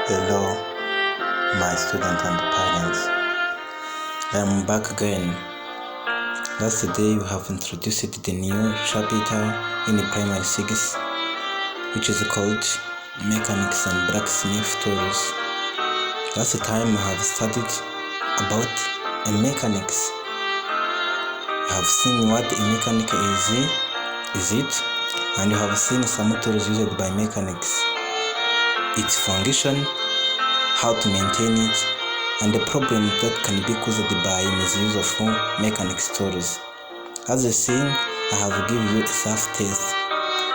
Hello, my students and parents. I am back again. Last day we have introduced the new chapter in primary 6, which is called Mechanics and Blacksmith Tools. Last time we have studied about a mechanics. We have seen what a mechanic is it, and we have seen some tools used by mechanics, its function, how to maintain it, and the problem that can be caused by misuse of mechanics tools. As you see, I have given you a self-test.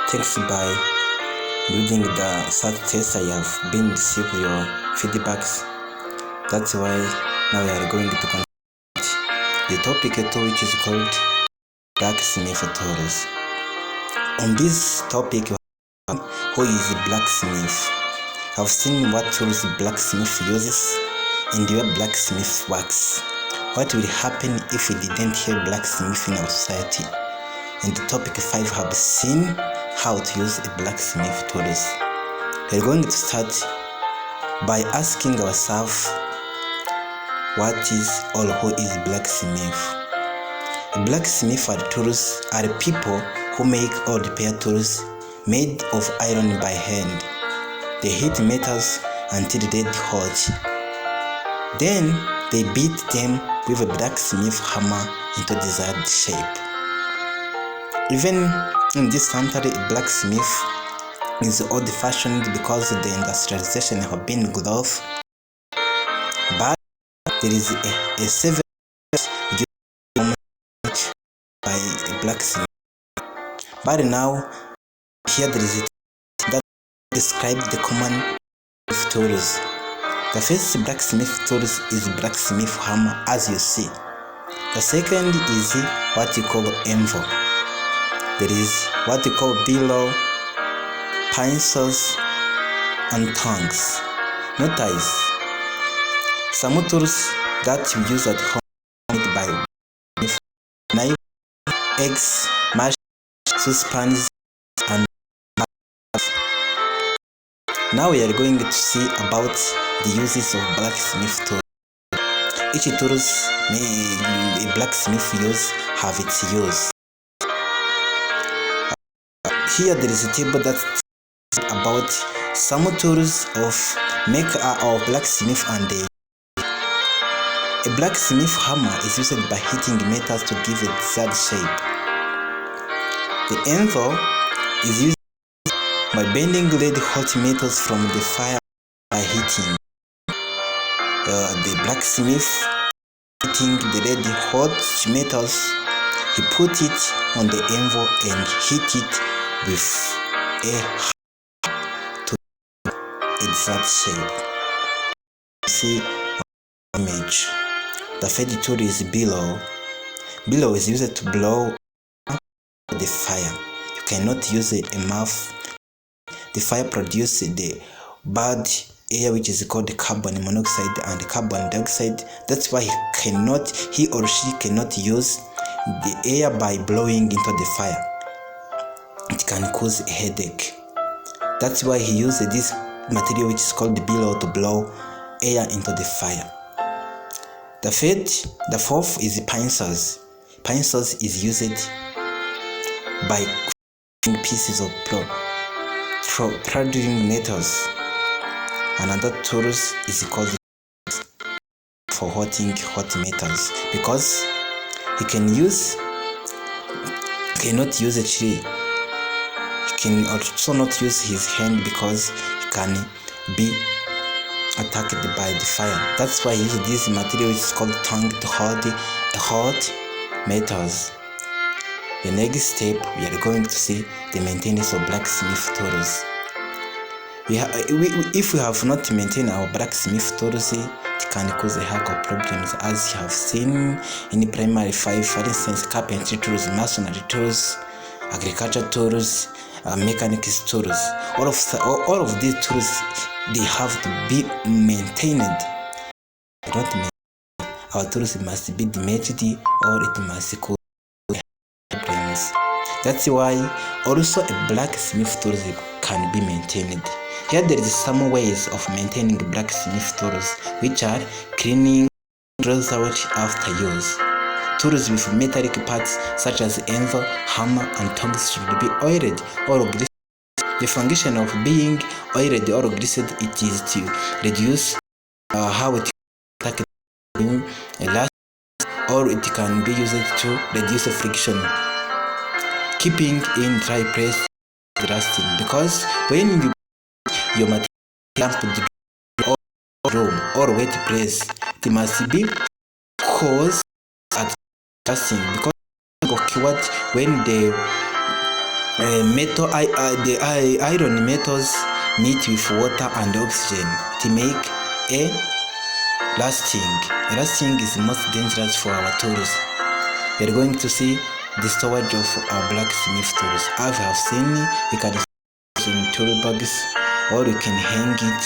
Thanks by reading the self-test, I have been received your feedbacks. That's why now we are going to continue the topic 2, which is called blacksmith tools. On this topic, who is a blacksmith? I've seen what tools blacksmith uses and where blacksmith works. What will happen if we didn't have blacksmith in our society? In the topic 5, we have seen how to use a blacksmith tools. We're going to start by asking ourselves, what is or who is blacksmith? Blacksmith tools are people who make or repair tools made of iron by hand. They heat metals until red hot. Then they beat them with a blacksmith hammer into desired shape. Even in this country, blacksmith is old-fashioned because the industrialization have been good off. But there is a severe by a blacksmith. But now here there is that describe the common tools. The first blacksmith tools is blacksmith hammer, as you see. The second is what you call anvil. There is what you call bellow, pincers, and tongs. Notice some tools that you use at home by knife, eggs, mash, saucepans, and now we are going to see about the uses of blacksmith tools. Each tools a blacksmith use have its use. Here there is a table that about some tools of blacksmith, and a blacksmith hammer is used by hitting metals to give it desired shape. The anvil is used by bending red hot metals from the fire by heating. The blacksmith heating the red hot metals, he put it on the anvil and hit it with a hammer to a desired shape. You see the image. The third tool is bellow. Bellow is used to blow the fire. You cannot use a mouth. The fire produces the bad air, which is called carbon monoxide and carbon dioxide. That's why he or she cannot use the air by blowing into the fire. It can cause a headache. That's why he uses this material, which is called the bellow, to blow air into the fire. The fourth is pincers. Pincers is used by pieces of protruding metals. Another tool is called for hotting hot metals, because he cannot use a tree. He can also not use his hand because he can be attacked by the fire. That's why he uses this material, which is called tongue, to hold hot metals. The next step, we are going to see the maintenance of blacksmith tools. If we have not maintained our blacksmith tools, it can cause a heck of problems, as you have seen in primary 5, for instance, carpentry tools, masonry tools, agriculture tools, mechanics tools. All of these tools, they have to be maintained. Our tools must be damaged, or it must cause problems. That's why also a blacksmith tools can be maintained. Here there is some ways of maintaining blacksmith tools, which are cleaning drills out after use. Tools with metallic parts such as anvil, hammer, and tongs should be oiled or greased. The function of being oiled or greased it is to reduce how it can last, or it can be used to reduce friction, keeping in dry place rusting. Because when your material damp or room or wet place, it must be caused at rusting, because occurred when the iron metals meet with water and oxygen to make a rusting. Rusting is most dangerous for our tools. We are going to see the storage of our blacksmith tools. As I have seen, you can use in tool bags, or you can hang it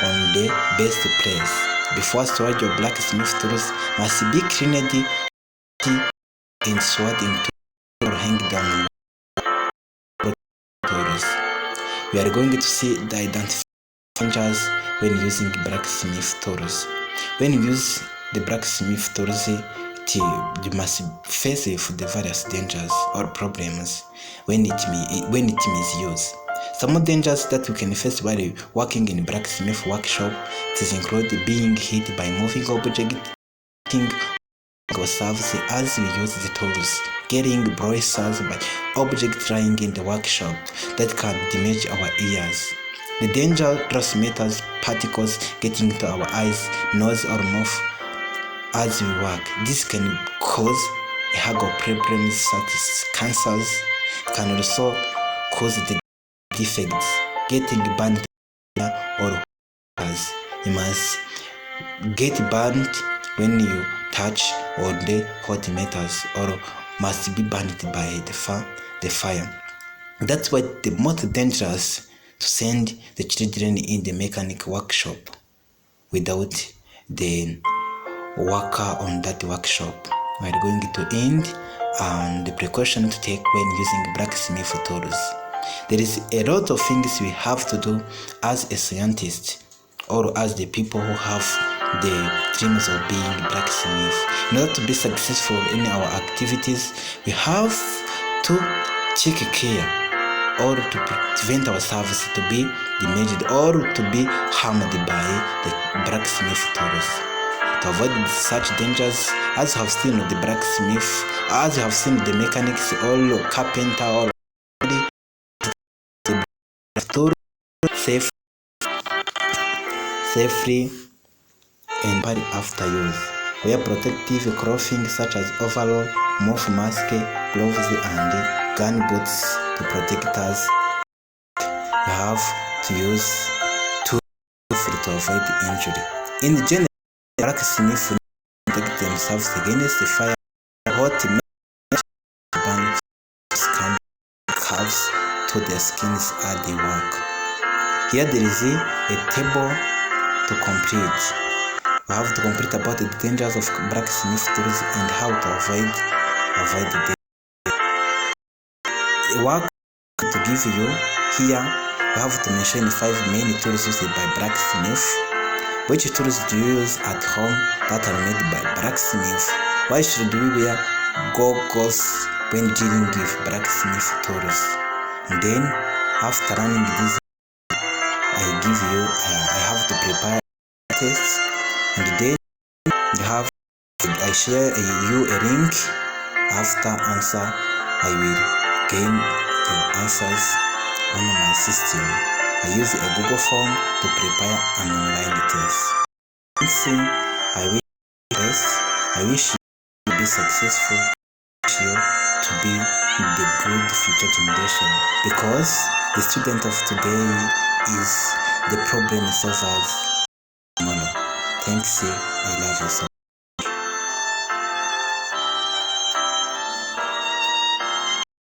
on the best place. Before storage of blacksmith tools must be cleaned and stored in tool or hang down tools. We are going to see the identification dangers when using blacksmith tools. When you use the blacksmith tools, you must face the various dangers or problems when it misused. Some dangers that you can face while working in blacksmith workshop include being hit by moving objects, ourselves as we use the tools, getting bruises by objects lying in the workshop that can damage our ears. The dangerous metals particles getting into our eyes, nose, or mouth as we work. This can cause a hug of problems such as cancers. Can also cause the defects, getting burned or as you must get burnt when you touch on the hot metals, or must be burned by the fire. That's why the most dangerous to send the children in the mechanic workshop without the worker on that workshop. We are going to end on the precaution to take when using blacksmith tools. There is a lot of things we have to do as a scientist, or as the people who have the dreams of being blacksmith. In order to be successful in our activities, we have to take care, or to prevent ourselves to be damaged or to be harmed by the blacksmith tools. To avoid such dangers, as you have seen the blacksmith, as you have seen the mechanics, or carpenter, or the tool safely and body after use. Wear protective clothing such as overall, mouth mask, gloves, and gun boots to protect us. You have to use tools to avoid injury. In general, blacksmiths protect themselves against the fire, hot burn skin calves to their skins as they work. Here there is a table to complete. We have to complete about the dangers of blacksmith tools and how to avoid the work to give you. Here we have to mention 5 main tools used by blacksmith. Which tools do you use at home that are made by blacksmith? Why should we wear goggles when dealing with blacksmith tools? And then after learning this, I have to prepare tests, and then I share you a link. After answer, I will gain your answers on my system. I use a Google form to prepare an online test. I wish you to be successful, you to be the good future generation, because the student of today is the problem solvers tomorrow. Thanks, I love you so much.